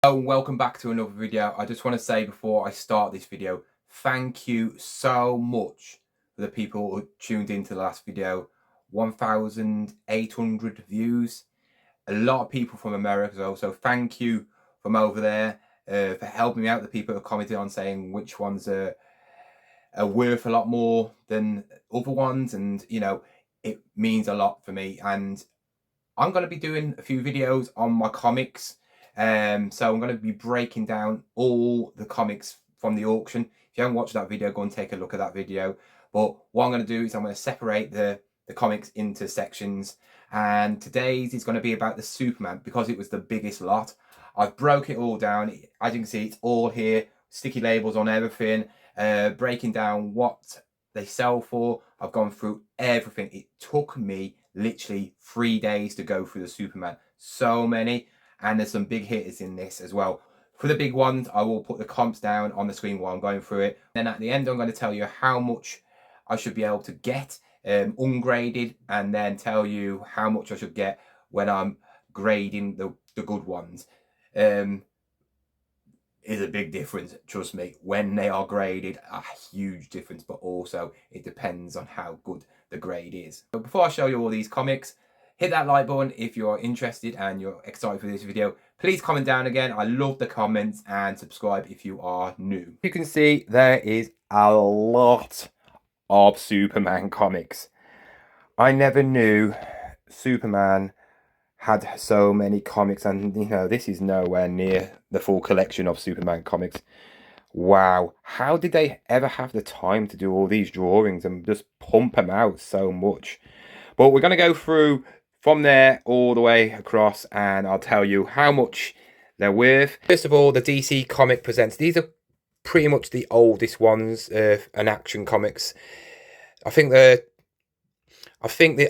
Oh, welcome back to another video. I just want to say before I start this video, thank you so much for the people who tuned into the last video. 1,800 views. A lot of people from America as well. So thank you from over there for helping me out. The people who commented on saying which ones are worth a lot more than other ones. And, it means a lot for me. And I'm going to be doing a few videos on my comics. So I'm going to be breaking down all the comics from the auction. If you haven't watched that video, go and take a look at that video. But what I'm going to do is I'm going to separate the comics into sections. And today's is going to be about the Superman because it was the biggest lot. I've broke it all down. As you can see, it's all here. Sticky labels on everything. Breaking down what they sell for. I've gone through everything. It took me literally 3 days to go through the Superman. So many, and there's some big hitters in this as well. For the big ones, I will put the comps down on the screen while I'm going through it. Then at the end, I'm going to tell you how much I should be able to get ungraded, and then tell you how much I should get when I'm grading the good ones. Is a big difference, trust me. When they are graded, a huge difference, but also it depends on how good the grade is. But before I show you all these comics, hit that like button if you're interested and you're excited for this video. Please comment down again. I love the comments, and subscribe if you are new. You can see there is a lot of Superman comics. I never knew Superman had so many comics, and this is nowhere near the full collection of Superman comics. Wow, how did they ever have the time to do all these drawings and just pump them out so much? But we're going to go through from there all the way across, and I'll tell you how much they're worth. First of all, the DC Comic Presents. These are pretty much the oldest ones in Action Comics. I think the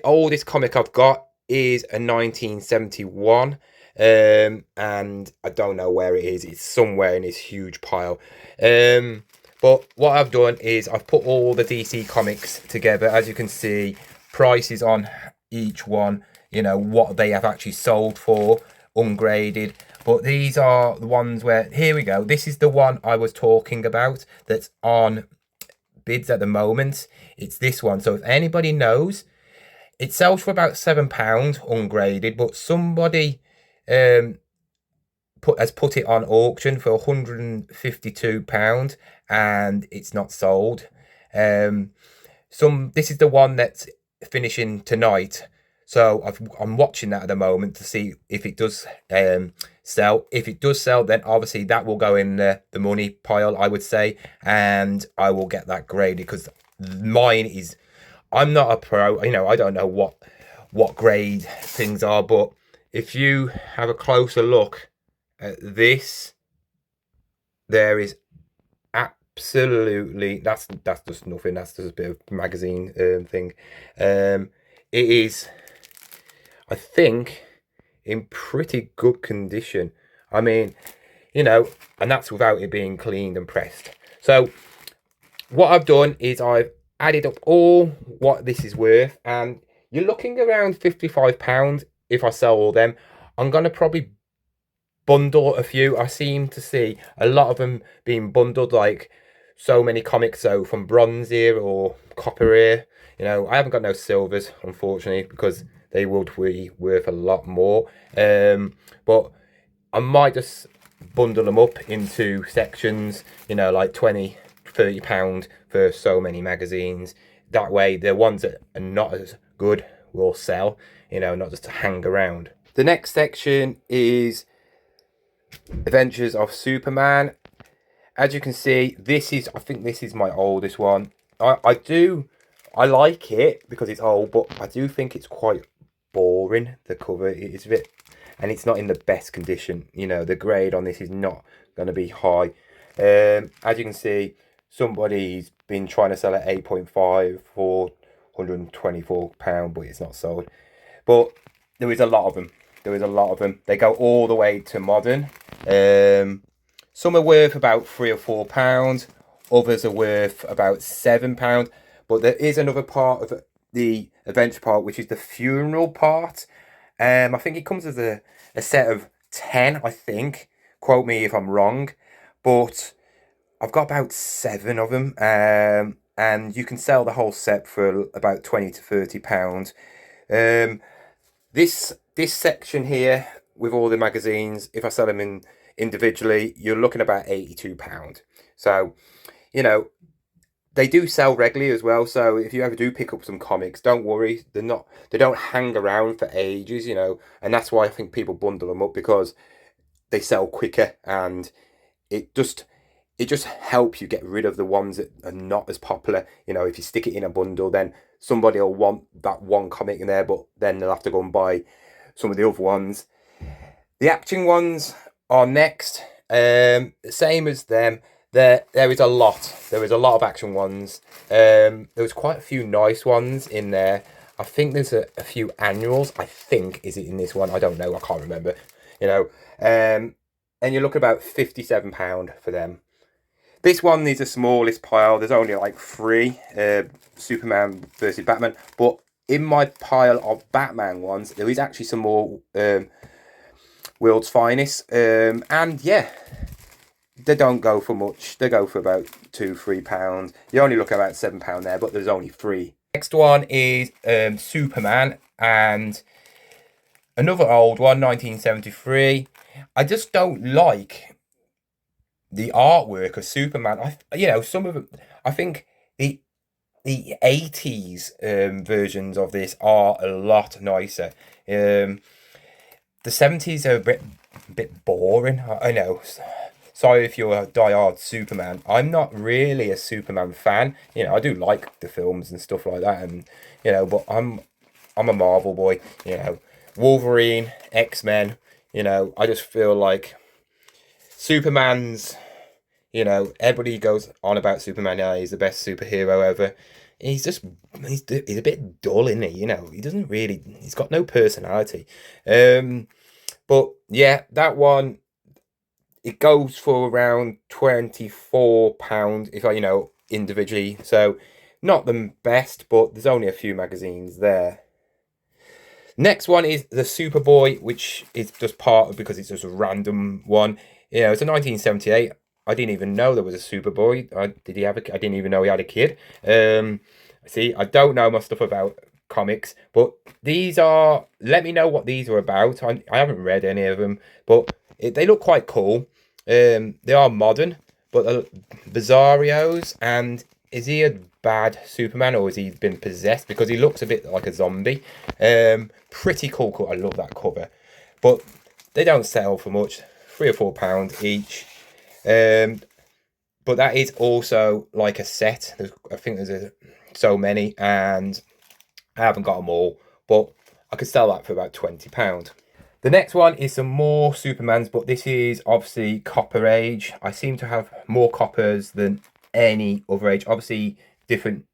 oldest comic I've got is a 1971, and I don't know where it is. It's somewhere in this huge pile. But what I've done is I've put all the DC comics together. As you can see, prices on each one, what they have actually sold for, ungraded. But these are the ones where, here we go. This is the one I was talking about that's on bids at the moment. It's this one. So if anybody knows, it sells for about £7 ungraded, but somebody has put it on auction for £152 and it's not sold. This is the one that's finishing tonight, so I'm watching that at the moment to see if it does sell. If it does sell, then obviously that will go in the money pile, I would say, and I will get that graded because mine is. I'm not a pro, I don't know what grade things are, but if you have a closer look at this, there is absolutely, that's just nothing, that's just a bit of magazine thing. It is, I think, in pretty good condition. I mean, and that's without it being cleaned and pressed. So what I've done is I've added up all what this is worth, and you're looking around £55 if I sell all them. I'm going to probably bundle a few. I seem to see a lot of them being bundled, like so many comics, so from bronze here or copper here. I haven't got no silvers, unfortunately, because they would be worth a lot more. But I might just bundle them up into sections, like £20-30 for so many magazines. That way the ones that are not as good will sell, not just to hang around. The next section is Adventures of Superman. As you can see, I think this is my oldest one. I like it because it's old, but I do think it's quite boring. The cover is a bit, and it's not in the best condition. The grade on this is not going to be high. As you can see, somebody's been trying to sell at 8.5 for £124, but it's not sold. But there is a lot of them. They go all the way to modern. Some are worth about £3 or £4. Others are worth about £7. But there is another part of the adventure part, which is the funeral part. I think it comes as a set of 10, I think. Quote me if I'm wrong, but I've got about 7 of them, and you can sell the whole set for about 20 to 30 pounds. Um, this section here with all the magazines, if I sell them in individually, you're looking about £82. So, you know, they do sell regularly as well. So if you ever do pick up some comics, don't worry. They don't hang around for ages, and that's why I think people bundle them up, because they sell quicker, and it just helps you get rid of the ones that are not as popular. If you stick it in a bundle, then somebody will want that one comic in there, but then they'll have to go and buy some of the other ones. The action ones are next. Same as them. There is a lot. There is a lot of action ones. There was quite a few nice ones in there. I think there's a few annuals. I think, is it in this one? I don't know. I can't remember. And you look about £57 for them. This one is the smallest pile. There's only like 3 Superman versus Batman. But in my pile of Batman ones, there is actually some more World's Finest. And yeah, they don't go for much. They go for about £2-3. You only look at about £7 there, but there's only 3. Next one is Superman, and another old one, 1973. I just don't like the artwork of Superman. Some of them, I think the 80s versions of this are a lot nicer. The 70s are a bit boring. I know. Sorry if you're a die-hard Superman. I'm not really a Superman fan. I do like the films and stuff like that, and but I'm a Marvel boy. Wolverine, X-Men. I just feel like Superman's, everybody goes on about Superman. Yeah, he's the best superhero ever. He's a bit dull, isn't he? He doesn't really. He's got no personality. But yeah, that one, it goes for around £24 if I, individually. So not the best, but there's only a few magazines there. Next one is the Superboy, which is just part of, because it's just a random one. It's a 1978. I didn't even know there was a Superboy. I didn't even know he had a kid. See, I don't know my stuff about comics, but these are. Let me know what these are about. I haven't read any of them, but they look quite cool. They are modern, but Bizarrios. And is he a bad Superman, or has he been possessed? Because he looks a bit like a zombie. Pretty cool. I love that cover, but they don't sell for much, £3 or £4 each. But that is also like a set. I think there's so many, and I haven't got them all, but I could sell that for about £20. The next one is some more Supermans, but this is obviously Copper Age. I seem to have more coppers than any other age. Obviously, different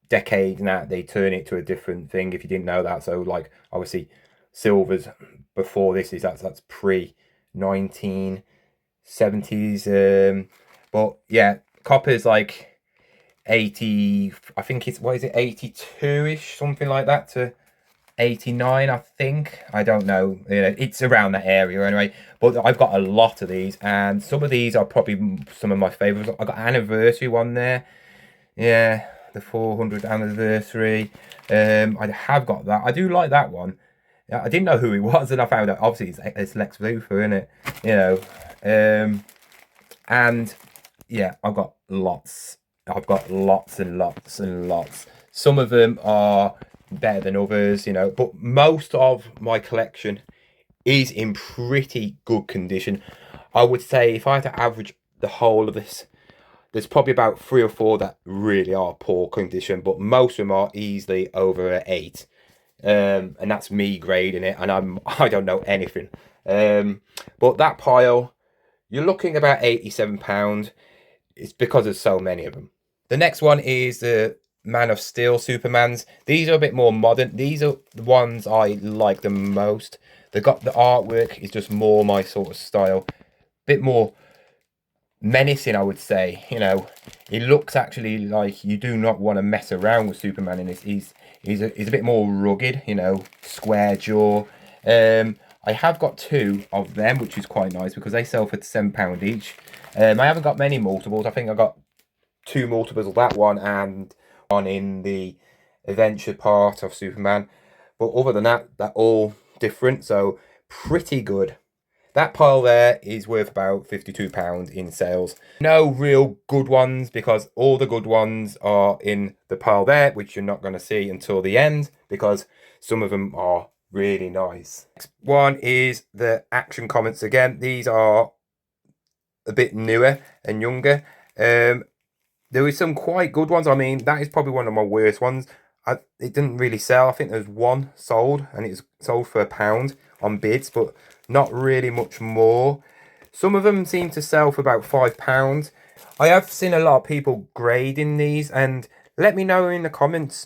decade now, they turn it to a different thing, if you didn't know that. So, like, obviously, silver's before this, that's pre-1970s. But yeah, copper's like 80, I think it's, 82-ish, something like that, to 89, I think. I don't know. It's around that area anyway. But I've got a lot of these, and some of these are probably some of my favorites. I got anniversary one there. Yeah, the 400th anniversary. I have got that. I do like that one. I didn't know who he was, and I found out obviously it's Lex Luthor, isn't it? And yeah, I've got lots. I've got lots and lots and lots. Some of them are better than others, but most of my collection is in pretty good condition. I would say if I had to average the whole of this, there's probably about 3 or 4 that really are poor condition, but most of them are easily over an 8. And that's me grading it, and I don't know anything. But that pile, you're looking about £87. It's because there's so many of them. The next one is the Man of Steel Supermans. These are a bit more modern. These are the ones I like the most. The artwork is just more my sort of style. Bit more menacing, I would say. He looks actually like you do not want to mess around with Superman in this. He's a bit more rugged, square jaw. I have got 2 of them, which is quite nice because they sell for £7 each. I haven't got many multiples. I think I got 2 multiples of that one and one in the adventure part of Superman. But other than that, they're all different, so pretty good. That pile there is worth about £52 in sales. No real good ones because all the good ones are in the pile there, which you're not going to see until the end because some of them are really nice. Next one is the Action Comics again. These are a bit newer and younger. There were some quite good ones. I mean, that is probably one of my worst ones. It didn't really sell. I think there's one sold, and it was sold for £1 on bids, but not really much more. Some of them seem to sell for about £5. I have seen a lot of people grading these, and let me know in the comments,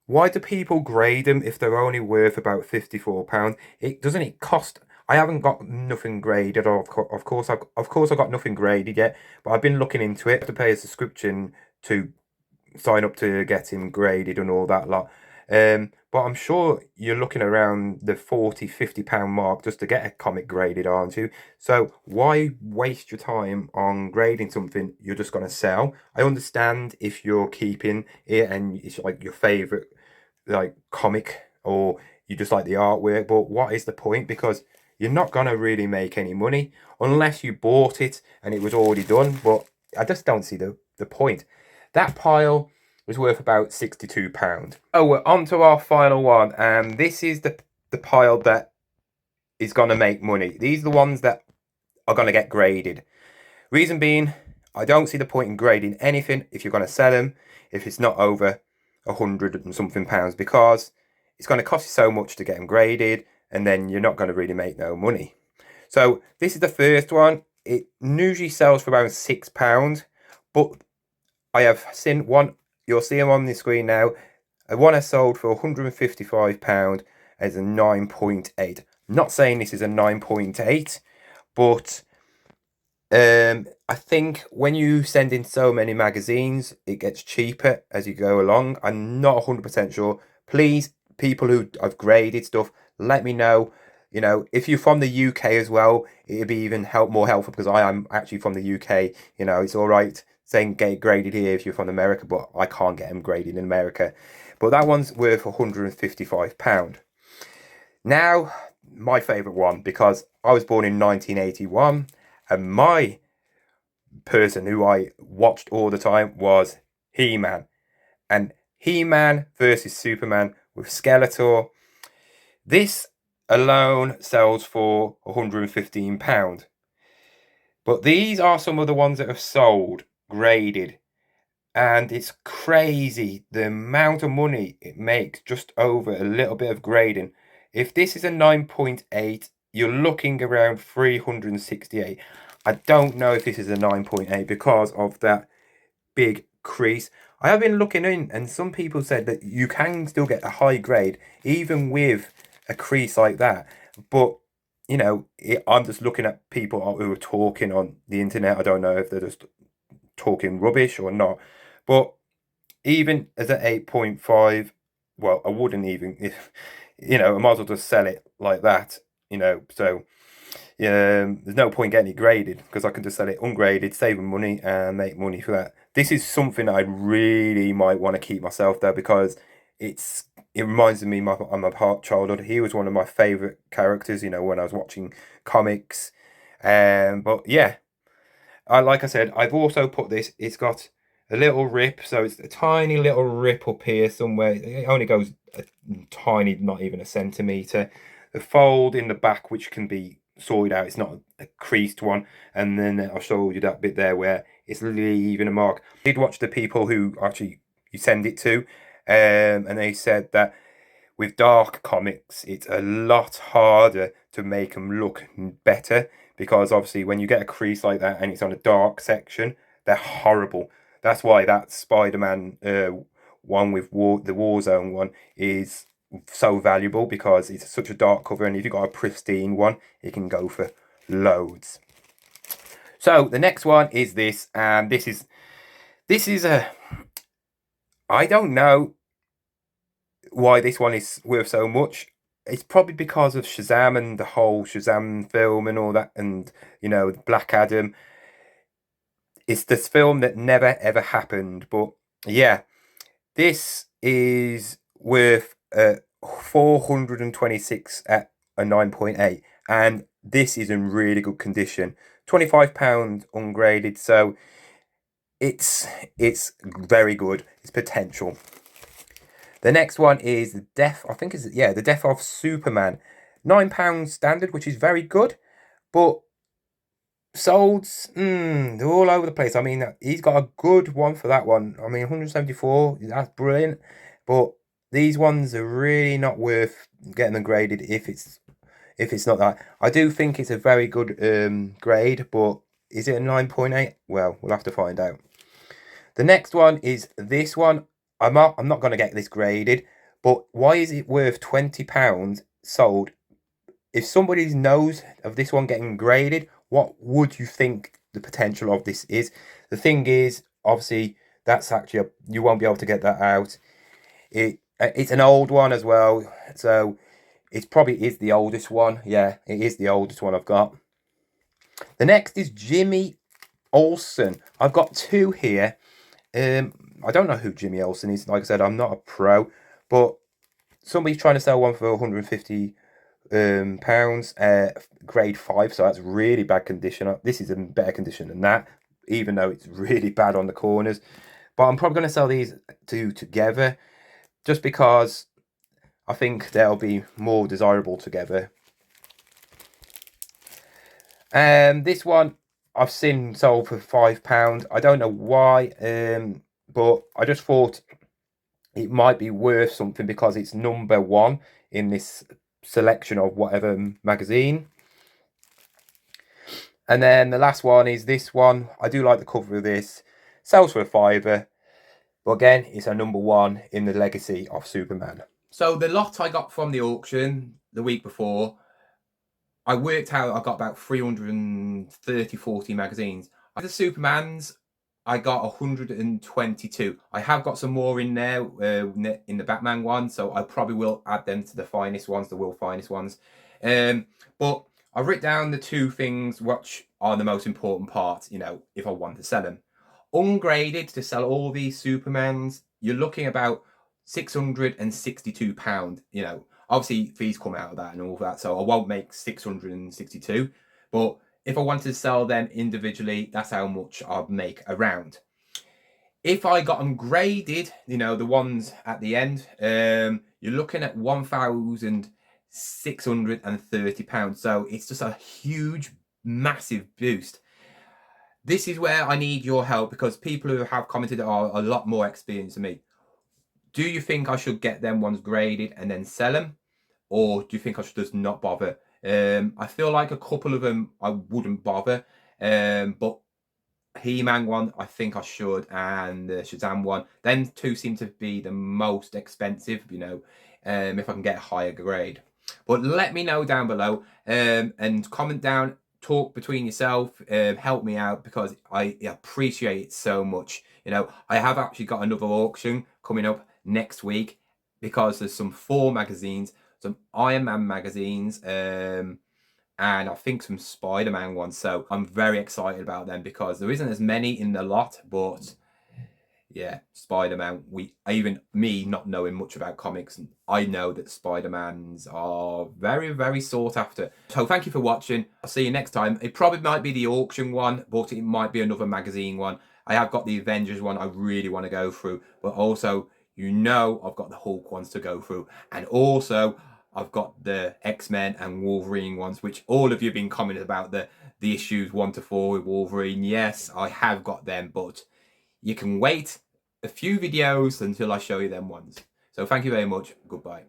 why do people grade them if they're only worth about £54? Doesn't it cost? I haven't got nothing graded, or of course I've got nothing graded yet. But I've been looking into it. I have to pay a subscription to sign up to get him graded and all that lot. But I'm sure you're looking around the £40–50 mark just to get a comic graded, aren't you? So why waste your time on grading something you're just gonna sell? I understand if you're keeping it and it's like your favorite like comic or you just like the artwork, but what is the point? Because you're not gonna really make any money unless you bought it and it was already done. But I just don't see the point. That pile was worth about £62. Oh, we're on to our final one, and this is the pile that is gonna make money. These are the ones that are gonna get graded. Reason being, I don't see the point in grading anything if you're gonna sell them if it's not over 100 and something pounds, because it's going to cost you so much to get them graded and then you're not going to really make no money. So this is the first one. It usually sells for around £6, but I have seen one, you'll see them on the screen now. One I sold for £155 as a 9.8. Not saying this is a 9.8, but I think when you send in so many magazines, it gets cheaper as you go along. I'm not 100% sure. Please, people who have graded stuff, let me know. You know, if you're from the UK as well, it'd be even more helpful because I am actually from the UK. You know, it's all right saying get graded here if you're from America, but I can't get them graded in America. But that one's worth £155. Now, my favourite one, because I was born in 1981. And my person who I watched all the time was He-Man. And He-Man versus Superman with Skeletor. This alone sells for £115. But these are some of the ones that have sold, graded. And it's crazy the amount of money it makes just over a little bit of grading. If this is a 9.8, you're looking around 368. I don't know if this is a 9.8 because of that big crease. I have been looking in, and some people said that you can still get a high grade even with a crease like that. But you know, I'm just looking at people who are talking on the internet. I don't know if they're just talking rubbish or not. But even as an 8.5, well, I wouldn't even, if you know, I might as well just sell it like that, you know. So there's no point getting it graded because I can just sell it ungraded, saving money and make money for that. This is something I really might want to keep myself though, because it reminds me of my childhood. He was one of my favorite characters, you know, when I was watching comics. But yeah, like I said, I've also put this. It's got a little rip, so it's a tiny little rip up here somewhere. It only goes a tiny, not even a centimetre. The fold in the back, which can be sorted out, it's not a creased one. And then I'll show you that bit there where it's leaving a mark. I did watch the people who actually you send it to, and they said that with dark comics, it's a lot harder to make them look better because obviously when you get a crease like that and it's on a dark section, they're horrible. That's why that Spider-Man one with the Warzone one is so valuable, because it's such a dark cover, and if you've got a pristine one, it can go for loads. So the next one is this, and this is a, I don't know why this one is worth so much. it's probably because of Shazam and the whole Shazam film and all that, and you know, Black Adam. It's this film that never ever happened, but yeah, this is worth 426 at a 9.8, and this is in really good condition. £25 ungraded, so it's very good. It's potential. The next one is the death. I think is the death of Superman, £9 standard, which is very good, but solds, they're all over the place. I mean, he's got a good one for that one. I mean, 174, that's brilliant, but these ones are really not worth getting them graded if it's not that. I do think it's a very good grade, but is it a 9.8? Well, we'll have to find out. The next one is this one. I'm not going to get this graded, but why is it worth £20 sold? If somebody knows of this one getting graded, what would you think the potential of this is? The thing is, obviously, that's actually you won't be able to get that out. It's an old one as well, so it probably is the oldest one. Yeah, it is the oldest one I've got. The next is Jimmy Olsen. I've got two here. I don't know who Jimmy Olsen is. Like I said, I'm not a pro, but somebody's trying to sell one for 150 pounds, grade 5, so that's really bad condition. This is in better condition than that, even though it's really bad on the corners. But I'm probably going to sell these two together, just because I think they'll be more desirable together. And this one I've seen sold for £5. I don't know why, but I just thought it might be worth something because it's number 1 in this selection of whatever magazine. And then the last one is this one. I do like the cover of this. Sells for £5, but again, it's a number 1 in the legacy of Superman. So the lot I got from the auction the week before, I worked out I got about 330, 40 magazines. The Supermans, I got 122. I have got some more in there in the Batman one, so I probably will add them to the finest ones, the world finest ones. But I've written down the two things which are the most important parts, you know, if I want to sell them. Ungraded, to sell all these Supermans, you're looking about £662, you know. Obviously, fees come out of that and all that, so I won't make 662. But if I wanted to sell them individually, that's how much I'd make around. If I got them graded, you know, the ones at the end, you're looking at £1,630. So it's just a huge, massive boost. This is where I need your help, because people who have commented are a lot more experienced than me. Do you think I should get them ones graded and then sell them? Or do you think I should just not bother? I feel like a couple of them I wouldn't bother. But He-Man one, I think I should. And the Shazam one. Them two seem to be the most expensive, you know, if I can get a higher grade. But let me know down below. And comment down. Talk between yourself, help me out, because I appreciate it so much. You know, I have actually got another auction coming up next week, because there's some Thor magazines, some Iron Man magazines, and I think some Spider-Man ones. So I'm very excited about them, because there isn't as many in the lot, but yeah, Spider-Man, even me not knowing much about comics, I know that Spider-Mans are very, very sought after. So thank you for watching. I'll see you next time. It probably might be the auction one, but it might be another magazine one. I have got the Avengers one I really want to go through, but also, you know, I've got the Hulk ones to go through, and also I've got the X-Men and Wolverine ones, which all of you have been commenting about, the issues 1 to 4 with Wolverine. Yes, I have got them, but you can wait a few videos until I show you them ones. So thank you very much. Goodbye.